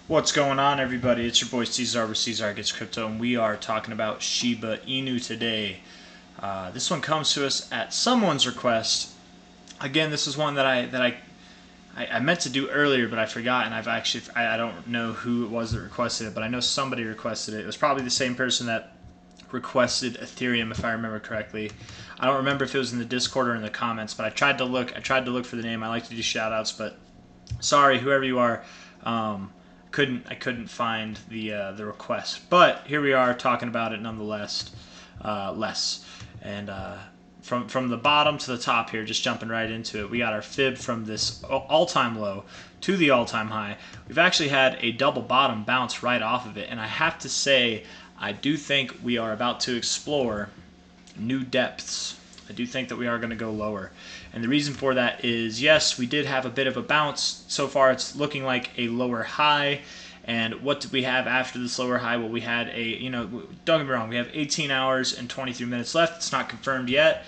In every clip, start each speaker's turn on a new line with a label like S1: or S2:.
S1: What's going on, everybody? It's your boy C-Zar with C-Zar Gets Crypto, and we are talking about Shiba Inu today. This one comes to us at someone's request. Again, this is one that I meant to do earlier, but I forgot, and I don't know who it was that requested it, but I know somebody requested it. It was probably the same person that requested Ethereum, if I remember correctly. I don't remember if it was in the Discord or in the comments, but I tried to look for the name. I like to do shout outs, but sorry, whoever you are. I couldn't find the request, but here we are talking about it nonetheless. From the bottom to the top here, just jumping right into it, we got our fib from this all-time low to the all-time high. We've actually had a double bottom bounce right off of it, and I have to say, I do think we are about to explore new depths. I do think that we are going to go lower. And the reason for that is, yes, we did have a bit of a bounce. So far, it's looking like a lower high. And what did we have after this lower high? Well, we had don't get me wrong, we have 18 hours and 23 minutes left. It's not confirmed yet,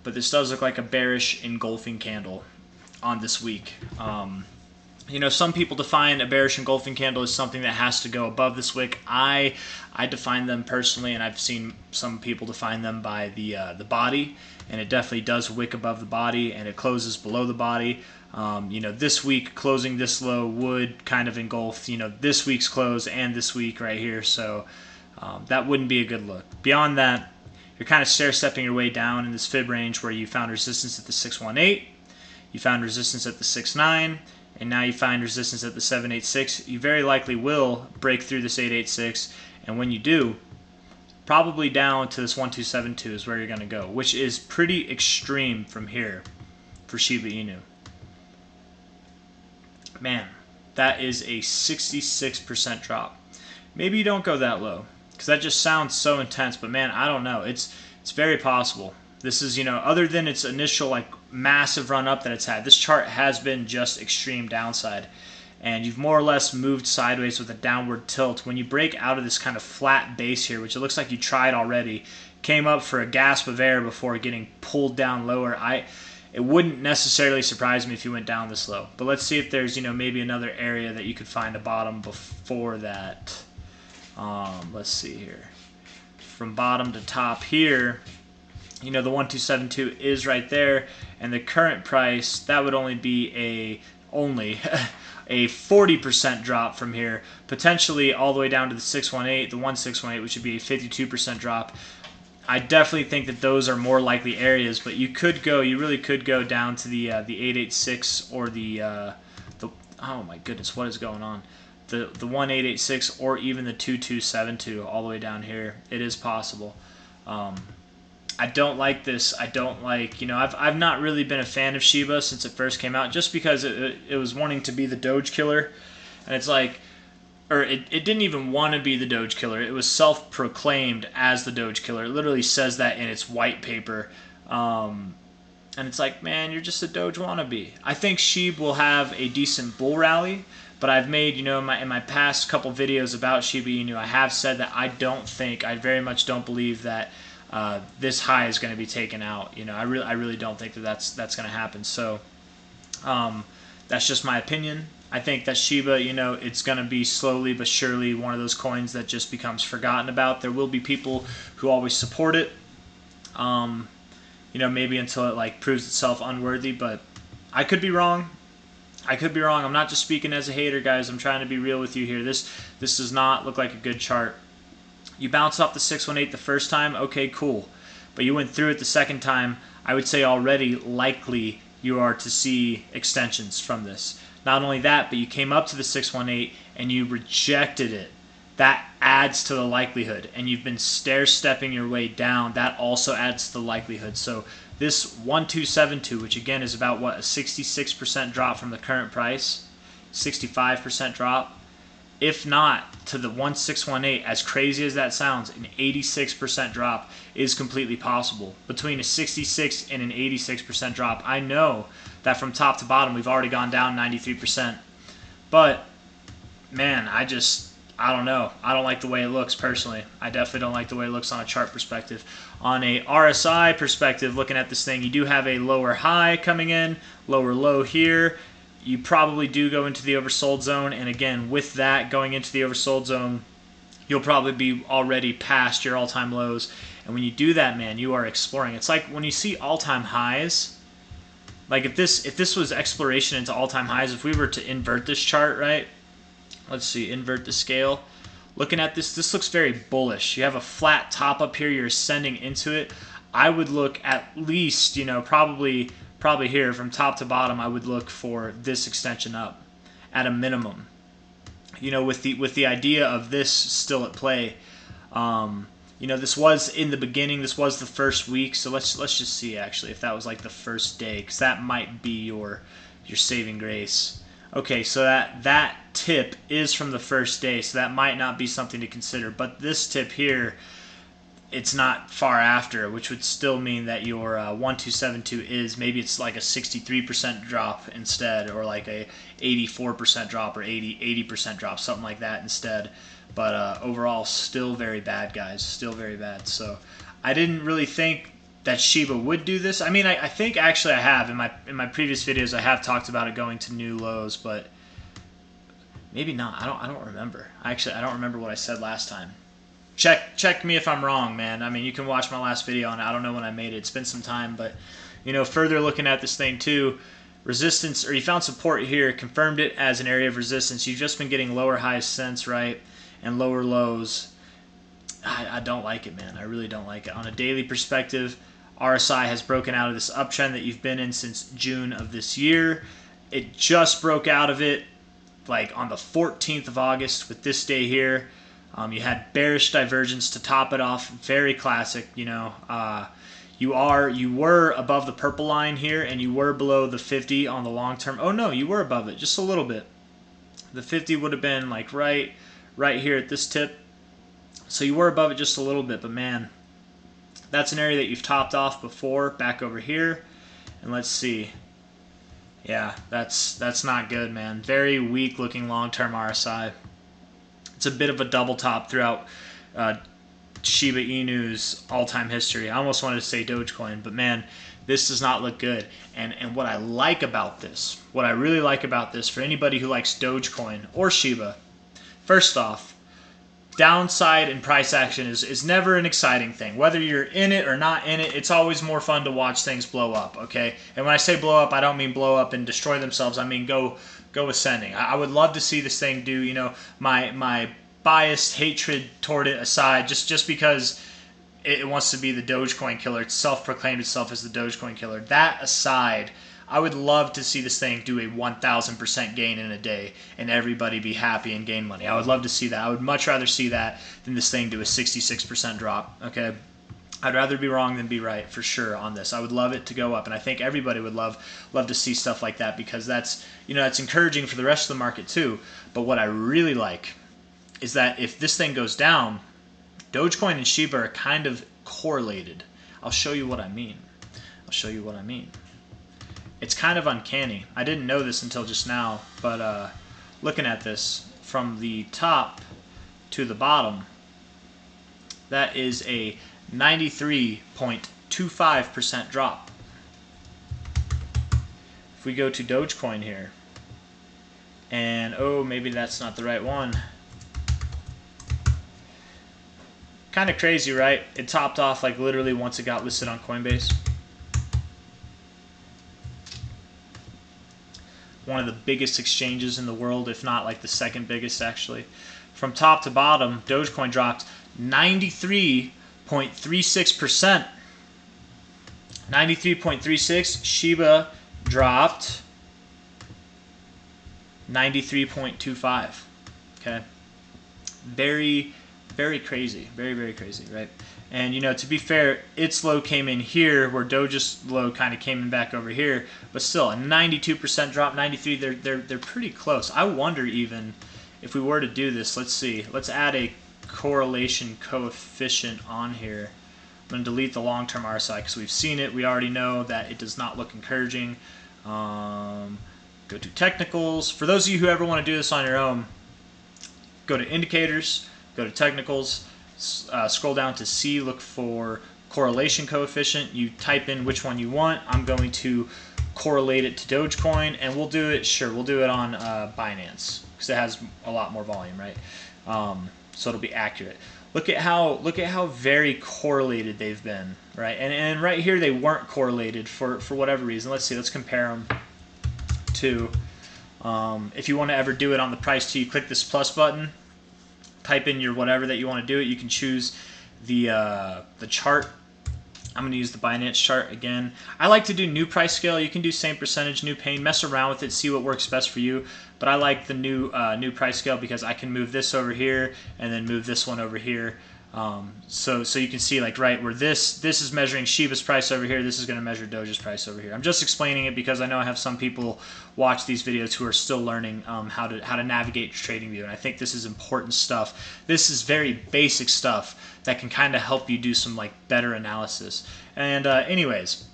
S1: but this does look like a bearish engulfing candle on this week. Some people define a bearish engulfing candle as something that has to go above this wick. I define them personally, and I've seen some people define them by the body, and it definitely does wick above the body, and it closes below the body. This week closing this low would kind of engulf, this week's close and this week right here. So that wouldn't be a good look. Beyond that, you're kind of stair-stepping your way down in this fib range where you found resistance at the 618, you found resistance at the 69, and now you find resistance at the 786. You very likely will break through this 886, and when you do, probably down to this 1272 is where you're going to go, which is pretty extreme from here for Shiba Inu. Man, that is a 66% drop. Maybe you don't go that low, because that just sounds so intense, but man, I don't know. It's very possible. This is, other than its initial massive run up that it's had, this chart has been just extreme downside, and you've more or less moved sideways with a downward tilt. When you break out of this kind of flat base here, which it looks like you tried already, came up for a gasp of air before getting pulled down lower, it wouldn't necessarily surprise me if you went down this low. But let's see if there's maybe another area that you could find a bottom before that. Let's see here. From bottom to top here, the 1272 is right there, and the current price, that would only be a 40% drop from here, potentially all the way down to the 618, the 1618, which would be a 52% drop. I definitely think that those are more likely areas, but you really could go down to the 886 or the oh my goodness, what is going on? The 1886 or even the 2272 all the way down here. It is possible. I don't like this. I don't like, I've not really been a fan of Shiba since it first came out, just because it was wanting to be the Doge killer, and it's like, or it didn't even want to be the Doge killer. It was self-proclaimed as the Doge killer. It literally says that in its white paper. And it's like, man, you're just a Doge wannabe. I think SHIB will have a decent bull rally, but I've made, in my past couple videos about Shiba Inu, I have said that I very much don't believe that this high is going to be taken out. I really don't think that that's going to happen. So that's just my opinion. I think that Shiba, it's going to be slowly but surely one of those coins that just becomes forgotten about. There will be people who always support it, maybe until it proves itself unworthy, but I could be wrong. I'm not just speaking as a hater, guys. I'm trying to be real with you here. This does not look like a good chart. You bounced off the 618 the first time, okay, cool. But you went through it the second time. I would say already likely you are to see extensions from this. Not only that, but you came up to the 618 and you rejected it. That adds to the likelihood. And you've been stair-stepping your way down. That also adds to the likelihood. So this 1272, which again is about, a 66% drop from the current price, 65% drop, if not to the 1618, as crazy as that sounds, an 86% drop is completely possible. Between a 66 and an 86% drop, I know that from top to bottom we've already gone down 93%. But man, I don't know. I don't like the way it looks personally. I definitely don't like the way it looks on a chart perspective. On a RSI perspective, looking at this thing, you do have a lower high coming in, lower low here, you probably do go into the oversold zone. And again, with that going into the oversold zone, you'll probably be already past your all-time lows. And when you do that, man, you are exploring. It's like when you see all-time highs. Like if this was exploration into all-time highs, if we were to invert this chart, right? Let's see, invert the scale. Looking at this looks very bullish. You have a flat top up here. You're ascending into it. I would look at least, you know, probably here from top to bottom. I would look for this extension up at a minimum. You know, with the idea of this still at play. You know, this was in the beginning. This was the first week. So let's just see actually if that was like the first day, because that might be your saving grace. Okay, so that tip is from the first day, so that might not be something to consider. But this tip here, it's not far after, which would still mean that your 1272 is, maybe it's like a 63% drop instead, or like a 84% drop, or 80% drop, something like that instead. But overall, still very bad, guys. Still very bad. So I didn't really think that Shiba would do this. I mean, I think actually I have in my previous videos. I have talked about it going to new lows, but maybe not. I don't remember. Actually, I don't remember what I said last time. Check me if I'm wrong, man. I mean, you can watch my last video, and I don't know when I made it. It's been some time, but you know, further looking at this thing too, resistance, or you found support here, confirmed it as an area of resistance. You've just been getting lower highs since, right, and lower lows. I don't like it, man. I really don't like it. On a daily perspective, RSI has broken out of this uptrend that you've been in since June of this year. It just broke out of it like on the 14th of August with this day here. You had bearish divergence to top it off. Very classic, you know. You were above the purple line here, and you were below the 50 on the long term. Oh no, you were above it just a little bit. The 50 would have been like right here at this tip. So you were above it just a little bit, but man, that's an area that you've topped off before, back over here. And let's see. Yeah, that's not good, man. Very weak looking long-term RSI. It's a bit of a double top throughout Shiba Inu's all-time history. I almost wanted to say Dogecoin, but man, this does not look good. And what I like about this, what I really like about this for anybody who likes Dogecoin or Shiba, first off, downside and price action is never an exciting thing. Whether you're in it or not in it, it's always more fun to watch things blow up, okay? And when I say blow up, I don't mean blow up and destroy themselves. I mean go ascending. I would love to see this thing do, you know, my biased hatred toward it aside, just because it wants to be the Dogecoin killer. It's self-proclaimed itself as the Dogecoin killer. That aside, I would love to see this thing do a 1,000% gain in a day and everybody be happy and gain money. I would love to see that. I would much rather see that than this thing do a 66% drop, okay? I'd rather be wrong than be right, for sure, on this. I would love it to go up, and I think everybody would love to see stuff like that, because that's, you know, that's encouraging for the rest of the market too. But what I really like is that if this thing goes down, Dogecoin and Shiba are kind of correlated. I'll show you what I mean. I'll show you what I mean. It's kind of uncanny. I didn't know this until just now, but looking at this from the top to the bottom, that is a 93.25% drop. If we go to Dogecoin here, and oh, maybe that's not the right one. Kind of crazy, right? It topped off like literally once it got listed on Coinbase. One of the biggest exchanges in the world, if not like the second biggest actually. From top to bottom, Dogecoin dropped 93.36%. 93.36. Shiba dropped 93.25. Okay. Very crazy. Very crazy, right? And, you know, to be fair, its low came in here, where Doge's low kind of came in back over here. But still, a 92% drop, 93, they're pretty close. I wonder even if we were to do this, let's see. Let's add a correlation coefficient on here. I'm going to delete the long-term RSI because we've seen it. We already know that it does not look encouraging. Go to technicals. For those of you who ever want to do this on your own, go to indicators, go to technicals, scroll down to C, look for correlation coefficient. You type in which one you want. I'm going to correlate it to Dogecoin, and we'll do it. Sure, we'll do it on Binance because it has a lot more volume, right? So it'll be accurate. Look at how very correlated they've been, right? And right here they weren't correlated for whatever reason. Let's see. Let's compare them to. If you want to ever do it on the price too, you click this plus button, type in your whatever that you want to do it. You can choose the chart. I'm going to use the Binance chart again. I like to do new price scale. You can do same percentage, new pain, mess around with it, see what works best for you. But I like the new price scale because I can move this over here and then move this one over here. So you can see, like, right where this is measuring Shiba's price over here, this is going to measure Doge's price over here. I'm just explaining it because I know I have some people watch these videos who are still learning how to navigate TradingView, and I think this is important stuff. This is very basic stuff that can kind of help you do some like better analysis. And anyways,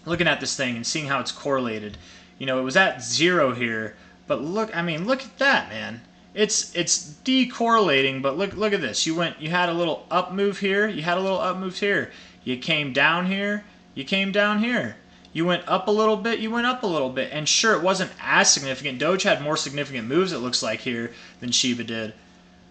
S1: looking at this thing and seeing how it's correlated, you know, it was at 0 here, but look, I mean, look at that, man. It's decorrelating, but look at this. You had a little up move here, you had a little up move here. You came down here, you came down here. You went up a little bit, you went up a little bit. And sure, it wasn't as significant. Doge had more significant moves, it looks like, here than Shiba did.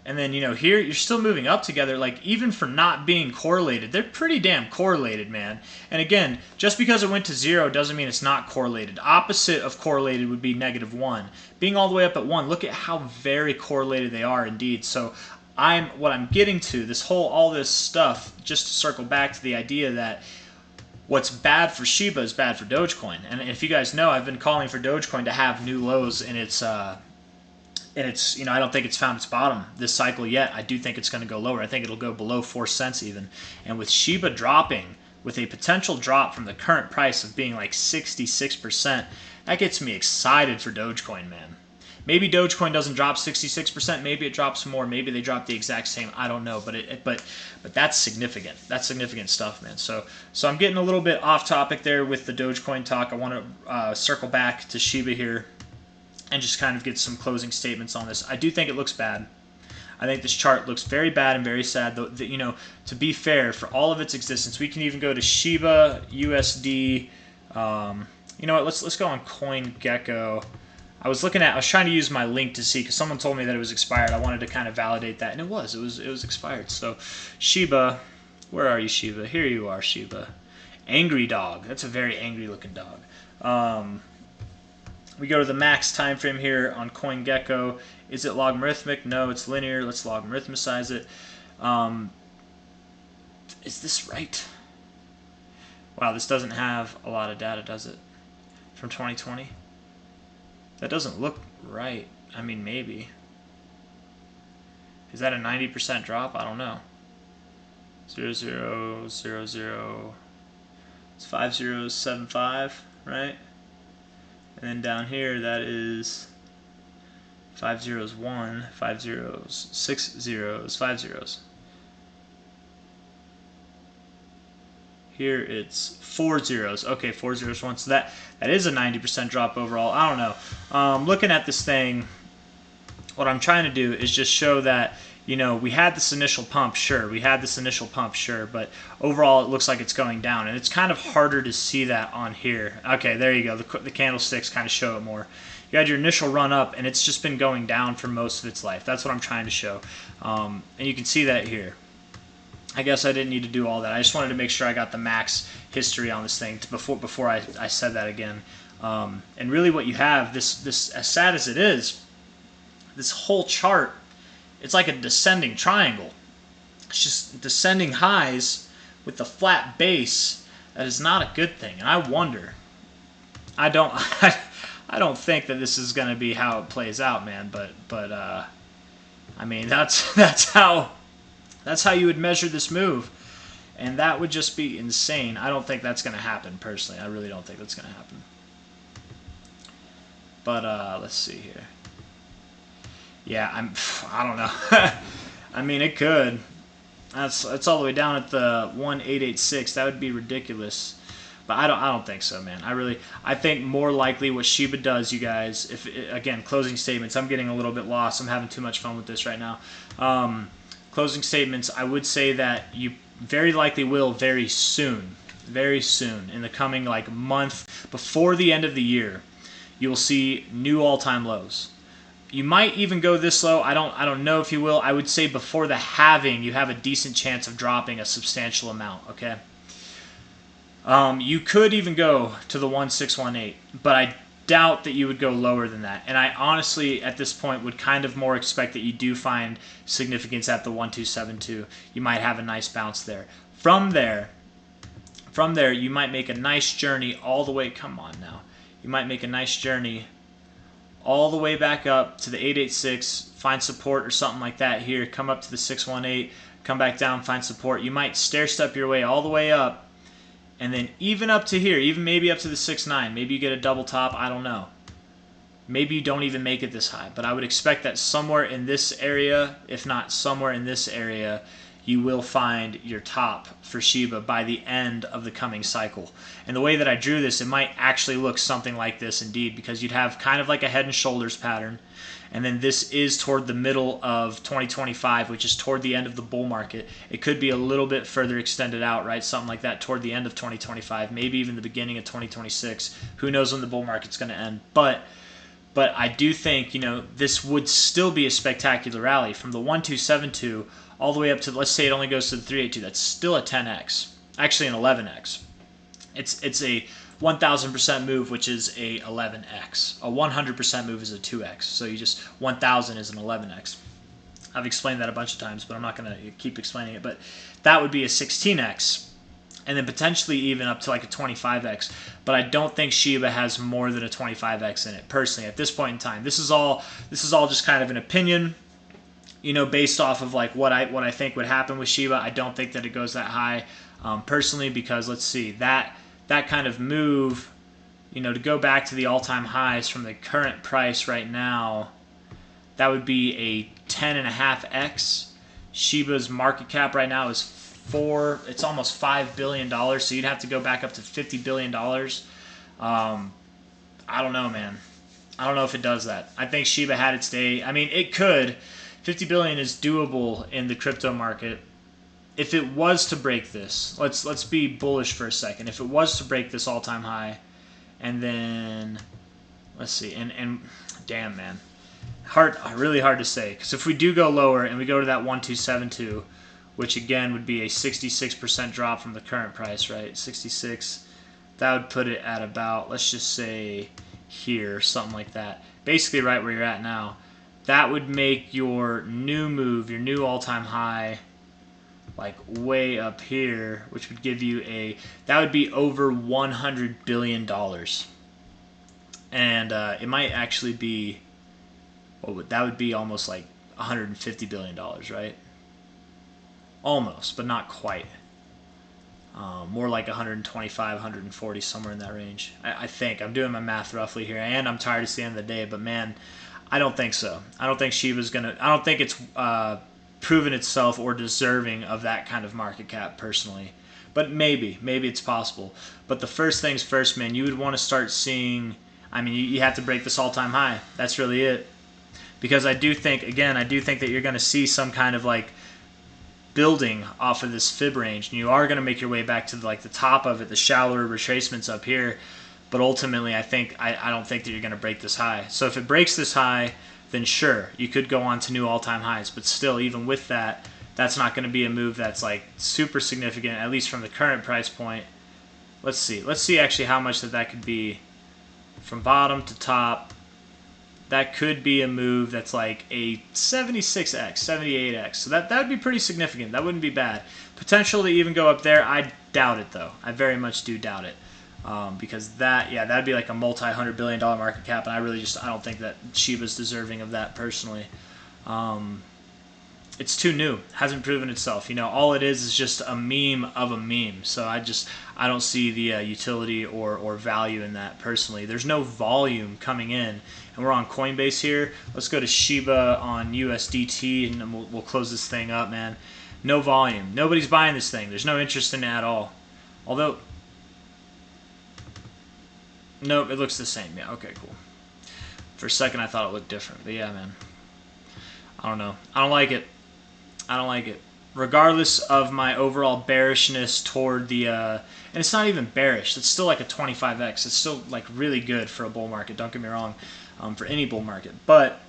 S1: And then, you know, here you're still moving up together. Like, even for not being correlated, they're pretty damn correlated, man. And again, just because it went to 0 doesn't mean it's not correlated. Opposite of correlated would be -1. Being all the way up at 1, look at how very correlated they are indeed. So what I'm getting to, all this stuff, just to circle back to the idea that what's bad for Shiba is bad for Dogecoin. And if you guys know, I've been calling for Dogecoin to have new lows in its you know, I don't think it's found its bottom this cycle yet. I do think it's going to go lower. I think it'll go below 4 cents even. And with Shiba dropping, with a potential drop from the current price of being like 66%, that gets me excited for Dogecoin, man. Maybe Dogecoin doesn't drop 66%. Maybe it drops more. Maybe they drop the exact same. I don't know. But that's significant. That's significant stuff, man. So I'm getting a little bit off topic there with the Dogecoin talk. I want to circle back to Shiba here and just kind of get some closing statements on this. I do think it looks bad. I think this chart looks very bad and very sad. Though, you know, to be fair, for all of its existence, we can even go to Shiba USD. You know what? Let's go on CoinGecko. I was trying to use my link to see because someone told me that it was expired. I wanted to kind of validate that, and it was expired. So Shiba, where are you, Shiba? Here you are, Shiba. Angry dog. That's a very angry looking dog. We go to the max time frame here on CoinGecko. Is it logarithmic? No, it's linear. Let's logarithmicize it. Is this right? Wow, this doesn't have a lot of data, does it? From 2020? That doesn't look right. I mean, maybe. Is that a 90% drop? I don't know. 0, 0, 0, 0. It's 5075, right? And then down here, that is 5 zeros 1, 5 zeros, 6 zeros, 5 zeros. Here it's 4 zeros. Okay, 4 zeros 1. So that is a 90% drop overall. I don't know. Looking at this thing, what I'm trying to do is just show that, you know, we had this initial pump, sure. We had this initial pump, sure. But overall, it looks like it's going down. And it's kind of harder to see that on here. Okay, there you go. The candlesticks kind of show it more. You had your initial run up, and it's just been going down for most of its life. That's what I'm trying to show. And you can see that here. I guess I didn't need to do all that. I just wanted to make sure I got the max history on this thing before I said that again. And really what you have, this as sad as it is, this whole chart, it's like a descending triangle. It's just descending highs with the flat base. That is not a good thing. And I wonder, I don't think that this is going to be how it plays out, man. But I mean, that's how you would measure this move, and that would just be insane. I don't think that's going to happen, personally. I really don't think that's going to happen. But let's see here. Yeah, I don't know. I mean, it could. It's all the way down at the 1886. That would be ridiculous. But I don't think so, man. I think more likely what Shiba does, you guys. Again, closing statements. I'm getting a little bit lost. I'm having too much fun with this right now. Closing statements. I would say that you very likely will very soon. very soon, in the coming like month, before the end of the year, you will see new all-time lows. You might even go this low. I don't know if you will. I would say before the halving, you have a decent chance of dropping a substantial amount, okay? You could even go to the 1618, but I doubt that you would go lower than that. And I honestly, at this point, would kind of more expect that you do find significance at the 1272. You might have a nice bounce there. From there, you might make a nice journey all the way. Come on now. You might make a nice journey all the way back up to the 886, find support or something like that here, come up to the 618, come back down, find support. You might stair-step your way all the way up, and then even up to here, even maybe up to the 6.9. Maybe you get a double top, I don't know. Maybe you don't even make it this high, but I would expect that somewhere in this area, if not somewhere in this area, you will find your top for Shiba by the end of the coming cycle. And the way that I drew this, it might actually look something like this indeed, because you'd have kind of like a head and shoulders pattern, and then this is toward the middle of 2025, which is toward the end of the bull market. It could be a little bit further extended out, right? Something like that toward the end of 2025, maybe even the beginning of 2026. Who knows when the bull market's going to end? But I do think, this would still be a spectacular rally from the 1272 all the way up to, let's say it only goes to the 382. That's still a 10x, actually an 11x. It's a 1,000% move, which is a 11x. A 100% move is a 2x. So 1,000 is an 11x. I've explained that a bunch of times, but I'm not going to keep explaining it. But that would be a 16x, and then potentially even up to like a 25x. But I don't think Shiba has more than a 25x in it, personally, at this point in time. This is all just kind of an opinion, based off of like what I think would happen with Shiba. I don't think that it goes that high, personally, because let's see, that kind of move, to go back to the all-time highs from the current price right now, that would be a 10.5x. Shiba's market cap right now is it's almost $5 billion, so you'd have to go back up to $50 billion. I don't know, man. I don't know if it does that. I think Shiba had its day. I mean, it could. 50 billion is doable in the crypto market. If it was to break this, let's be bullish for a second. If it was to break this all-time high, and then let's see, and damn, man, really hard to say, because if we do go lower and we go to that 1272, which again would be a 66% drop from the current price, right? 66, that would put it at about, let's just say here, something like that. Basically right where you're at now. That would make your new move, your new all-time high, like way up here, which would give you that would be over $100 billion. And it might actually be, that would be almost like $150 billion, right? Almost, but not quite. More like 125, 140, somewhere in that range. I think. I'm doing my math roughly here, and I'm tired. It's the end of the day, but man, I don't think so. I don't think Shiba's gonna. I don't think it's proven itself or deserving of that kind of market cap, personally. But maybe it's possible. But the first things first, man. You would want to start seeing. I mean, you have to break this all-time high. That's really it. Because I do think that you're going to see some kind of like building off of this fib range, and you are going to make your way back to like the top of it, the shallower retracements up here. But ultimately, I don't think that you're going to break this high. So if it breaks this high, then sure, you could go on to new all-time highs. But still, even with that, that's not going to be a move that's like super significant, at least from the current price point. Let's see actually how much that could be from bottom to top. That could be a move that's like a 76x, 78x. So that would be pretty significant. That wouldn't be bad. Potential to even go up there. I doubt it, though. I very much do doubt it. Because that'd be like a multi-$100 billion market cap, and I don't think that Shiba's deserving of that, personally. It's too new. Hasn't proven itself. All it is just a meme of a meme. So I don't see the utility or value in that, personally. There's no volume coming in. And we're on Coinbase here. Let's go to Shiba on USDT, and then we'll close this thing up, man. No volume. Nobody's buying this thing. There's no interest in it at all. Although, nope, it looks the same. Yeah, okay, cool. For a second, I thought it looked different. But yeah, man. I don't know. I don't like it. I don't like it. regardless of my overall bearishness toward the, and it's not even bearish, it's still like a 25x. It's still like really good for a bull market, don't get me wrong, for any bull market. But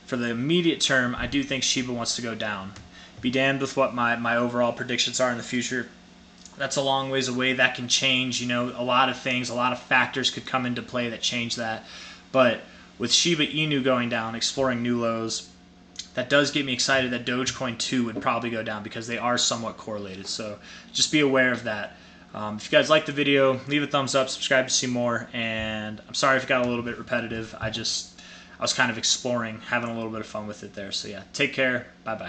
S1: for the immediate term, I do think Shiba wants to go down. Be damned with what my overall predictions are in the future. That's a long ways away. That can change, you know, a lot of things, a lot of factors could come into play that change that. But with Shiba Inu going down, exploring new lows, that does get me excited that Dogecoin too would probably go down because they are somewhat correlated. So just be aware of that. If you guys like the video, leave a thumbs up, subscribe to see more, and I'm sorry if it got a little bit repetitive. I was kind of exploring, having a little bit of fun with it there. So yeah, take care. Bye-bye.